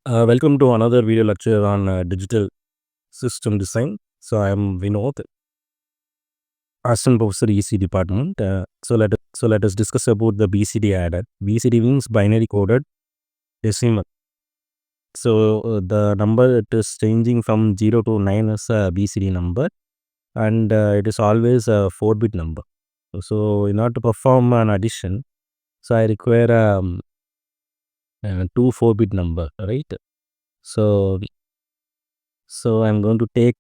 Welcome to another video lecture on digital system design. So I am Vinod, assistant professor EC department. So let us discuss about the BCD adder. BCD means binary coded decimal. So the number it is changing from 0 to 9 is a BCD number, and it is always a 4-bit number. So in order to perform an addition, so I require two 4-bit number, right? So I'm going to take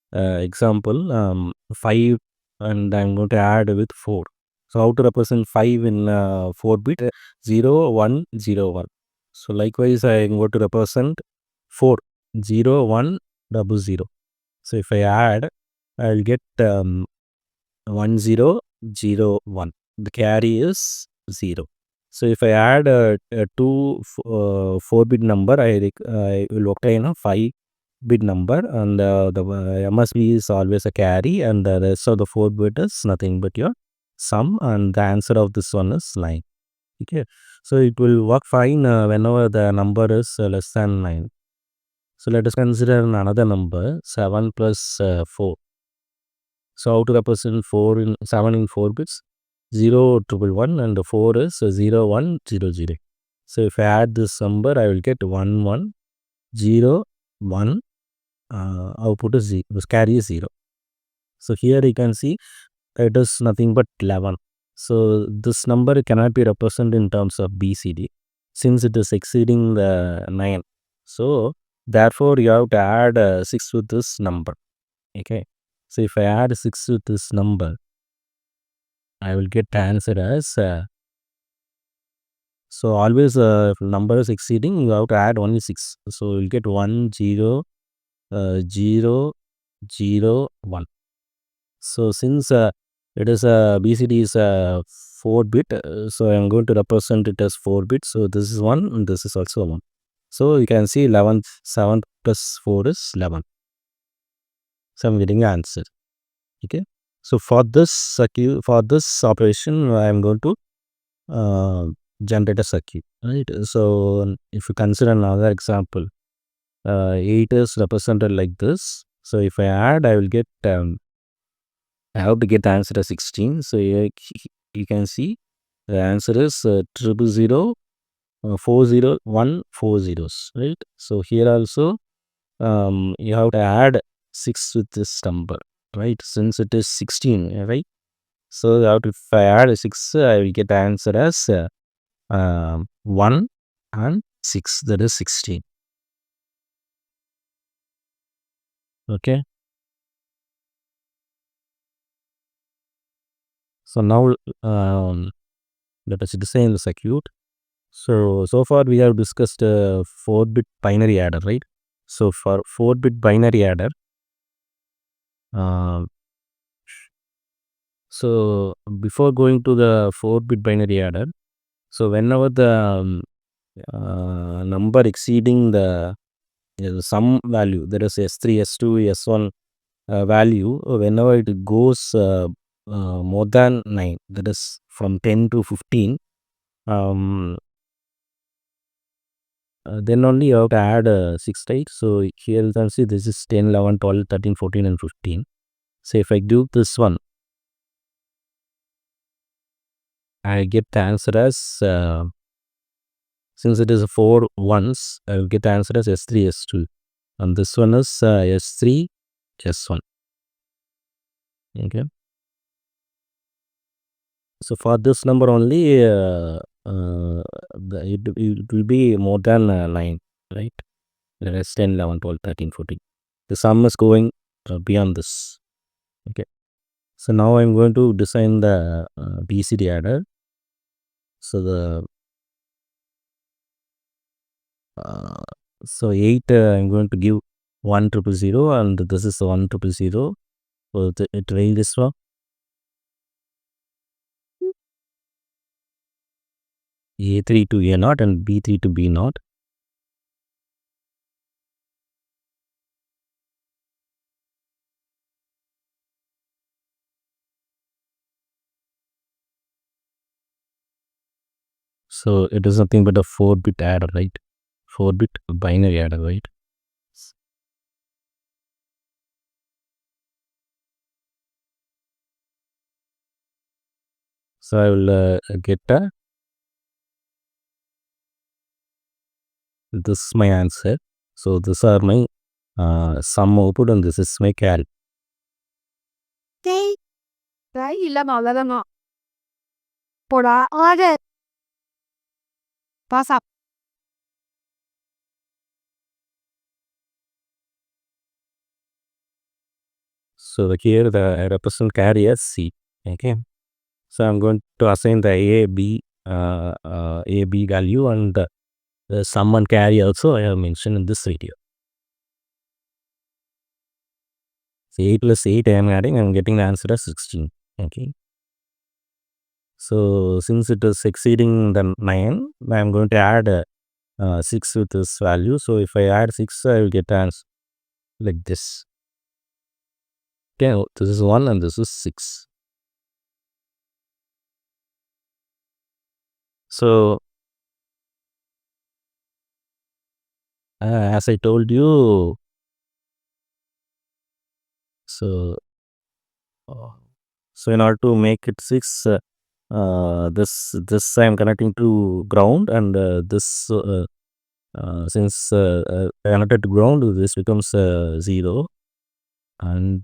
example 5, and I'm going to add with 4. So how to represent 5 in 4 bit? 0 1 0 1. So likewise I'm going to represent 4 0 1 double 0. So if I add, I'll get 1 0 0 1. The carry is 0. So if I add a 4-bit number, I will obtain a 5-bit number, and the MSB is always a carry, and the rest of the 4-bit is nothing but your sum, and the answer of this one is 9. Okay, so it will work fine whenever the number is less than 9. So let us consider another number, 7 plus 4. So how to represent 7 in 4 bits? 0 triple 1, and 4 is 0 1 0 0. So if I add this number, I will get 1 1 0 1. Output is 0. This carry is 0. So here you can see it is nothing but 11. So this number cannot be represented in terms of BCD since it is exceeding the 9. So therefore you have to add 6 with this number. Okay. So if I add 6 with this number, I will get the answer as so always if number is exceeding, you have to add only 6. So you'll get 1 0 0 0 1. So since it is a BCD is a 4-bit, so I am going to represent it as 4-bit. So this is 1, and this is also 1. So you can see 11 7 plus 4 is 11. So I'm getting the answer. Okay. So for this operation, I am going to generate a circuit, right? So if you consider another example, 8 is represented like this. So if I add, I will get I have to get the answer as 16. So here you can see the answer is 000 401 4 zeros, right? So here also you have to add 6 with this number, right? Since it is 16, right? So if I add 6, I will get the answer as 1 and 6, that is 16. Okay. So now let us design the circuit. So far we have discussed 4-bit binary adder, right? So for 4-bit binary adder, uh, so before going to the 4-bit binary adder, so whenever the number exceeding the sum value, there is S3, S2, S1 value, whenever it goes more than 9, that is from 10 to 15, then only you have to add 6, right? So here you can see this is 10, 11, 12, 13, 14 and 15. So if I do this one, I get the answer as since it is 4 ones, I will get the answer as S3, S2, and this one is S3, S1. Okay. So for this number only, it will be more than 9, right? That is 10, 11, 12, 13, 14. The sum is going beyond this. Okay. So now I'm going to design the BCD adder. So the so 8 I'm going to give 1 triple 0, and this is 1 triple 0. So it range this one A3 to A naught and B3 to B naught. So it is nothing but a 4-bit adder, right? 4-bit binary adder, right? So I will get this is my answer. So these are my sum output and this is my carry. இல்லம்மா அவ்வளோதாம்மா போடா order பாஸ் ஆப் So here I represent carry as C. Okay. So I'm going to assign the A B value and the sum and carry also I have mentioned in this video. So 8 plus 8 I am adding, I am getting the answer as 16. Okay. So since it is exceeding the 9, I am going to add 6 with this value. So if I add 6, I will get the answer like this. Okay, this is 1 and this is 6. So as I told you, so so in order to make it 6, this I am connecting to ground, and this since connected to ground, this becomes 0, and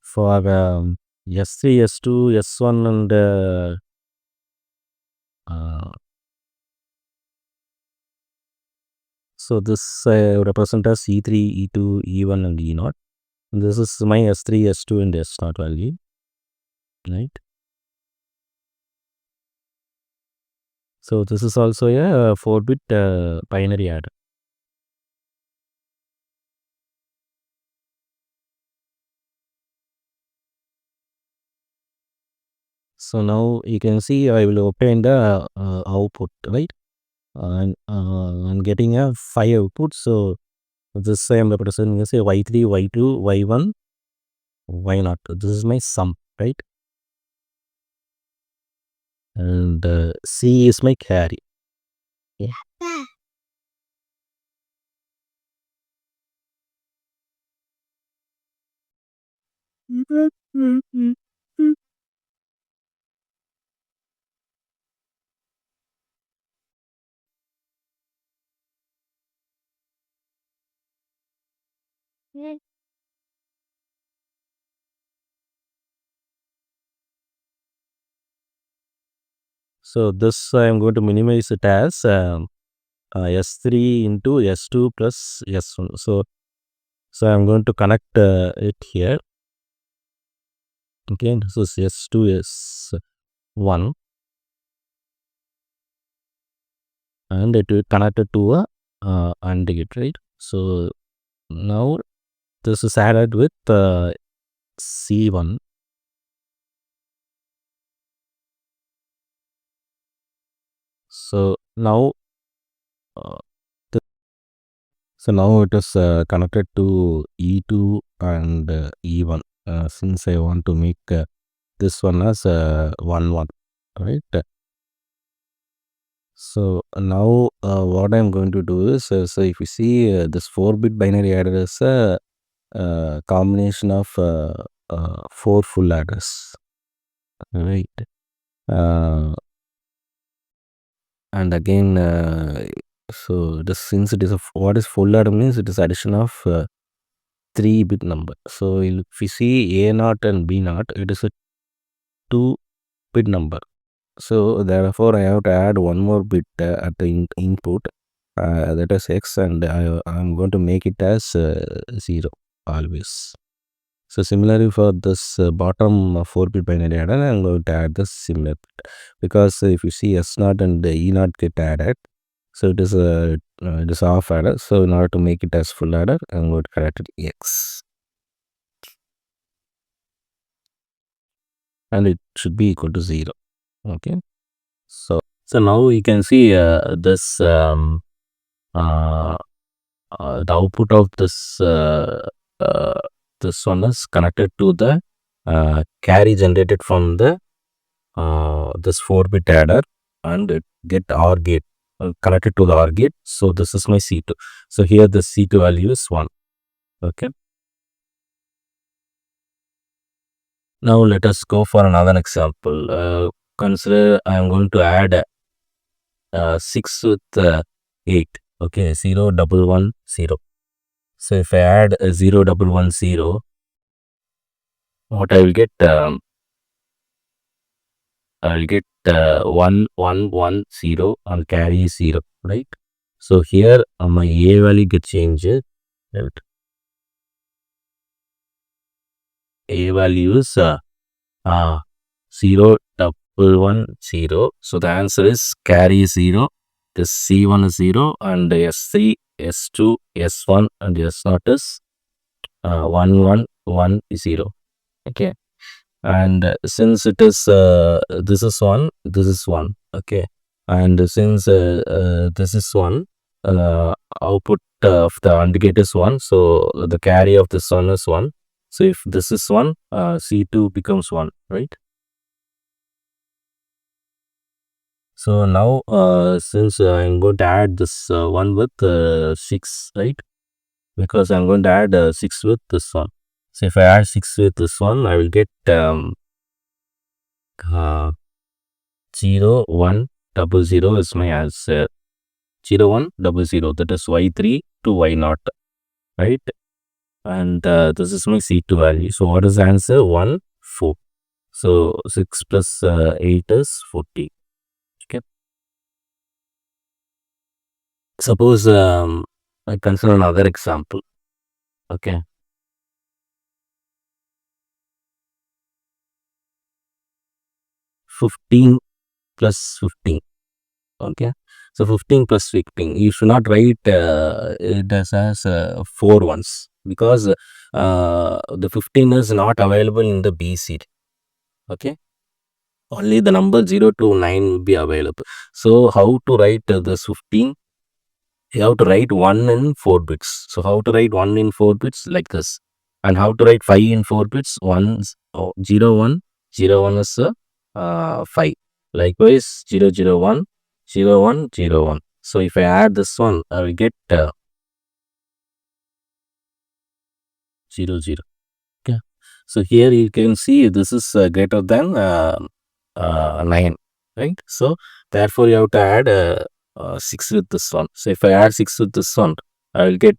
for S3, S2, S1 and so this represent as E3, E2, E1 and E0. This is my S3, S2 and S0 value, right? So this is also a 4-bit binary adder. So now you can see I will obtain the output, right? And I'm getting a 5 output. So this I am representing as a Y3, Y2, Y1, Y0. This is my sum, right? And C is my carry. Yeah. So this I am going to minimize it as S3 into S2 plus S1. So I am going to connect it here. Okay, this is S2, S1, and it will connect it to a AND gate, right? So now this is added with C1. So now uh, it is connected to E2 and E1, since I want to make this one as 1 1, right? So now what I'm going to do is, so if you see this 4-bit binary adder is a combination of 4 full adders, right? And again, so this, since it is what is full adder means it is addition of 3-bit number. So if we see A0 and B0, it is a 2-bit number. So therefore I have to add one more bit at the input, that is X, and I'm going to make it as 0 always. So similarly for this bottom 4-bit binary adder, I'm going to add the similar bit, because if you see S0 and E0 get added, so it is off adder. So in order to make it as full adder, I'm going to correct it X, and it should be equal to 0. Okay. So now you can see this the output of this this one is connected to the carry generated from the this 4-bit adder, and it get OR gate connected to the OR gate. So this is my C2. So here the C2 value is 1. Okay. Now let us go for another example. Consider I am going to add 6 with 8. Okay, 0, 1, 1, 0. So if I add 0, 1, 1, 0, what I will get? I will get 1, 1, 1, 0 and carry 0, right? So here my A value get changed. Right? A value is 0, 1, 1, 0. So the answer is carry 0. This C1 is 0 and S3, S2, S1 and S0 is 1, 1, 1, 0. Okay. And since it is this is 1, this is 1. Okay. And since this is 1, output of the AND gate is 1. So the carry of this one is 1. So if this is 1, C2 becomes 1, right? So now since I'm going to add this 1 with 6, right? Because I'm going to add 6 with this one. So if I add 6 with this one, I will get uh, 0, 1, 0 is my answer. 0, 1, 0, that is Y3 to Y0, right? And this is my C2 value. So what is the answer? 1, 4. So 6 plus 8 is 40. Okay. Suppose I consider another example. Okay. 15 plus 15. Okay. So 15 plus 15. You should not write it as 4 ones because the 15 is not available in the BCD. Okay. Only the number 0 to 9 will be available. So how to write this 15? You have to write 1 in 4 bits. So how to write 1 in 4 bits? Like this. And how to write 5 in 4 bits? 1, 0, 1, 0, 1 is 5. Likewise 0, 0, 1, 0, 1, 0, 1. So if I add this one, I will get 0, 0. Okay. So here you can see this is greater than 9, right? So therefore you have to add 6 with this one. So if I add 6 with this one, I will get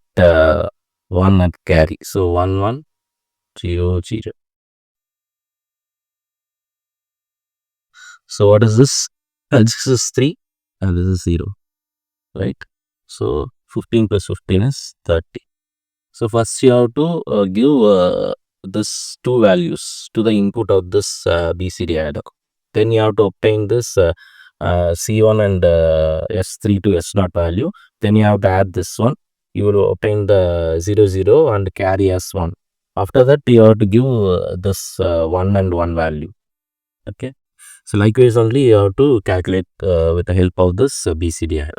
1 at carry. So 1, 1, 0, 0. So what is this? This is 3 and this is 0, right? So 15 plus 15 is 30. So first you have to give this two values to the input of this BCD adder. Then you have to obtain this C1 and S3 to S0 value. Then you have to add this one. You will obtain the 0, 0 and carry S1. After that, you have to give this 1 and 1 value. Okay. So likewise only you have to calculate with the help of this BCD adder.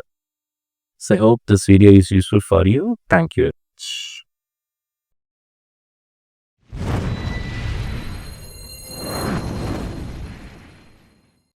So I hope this video is useful for you. Thank you.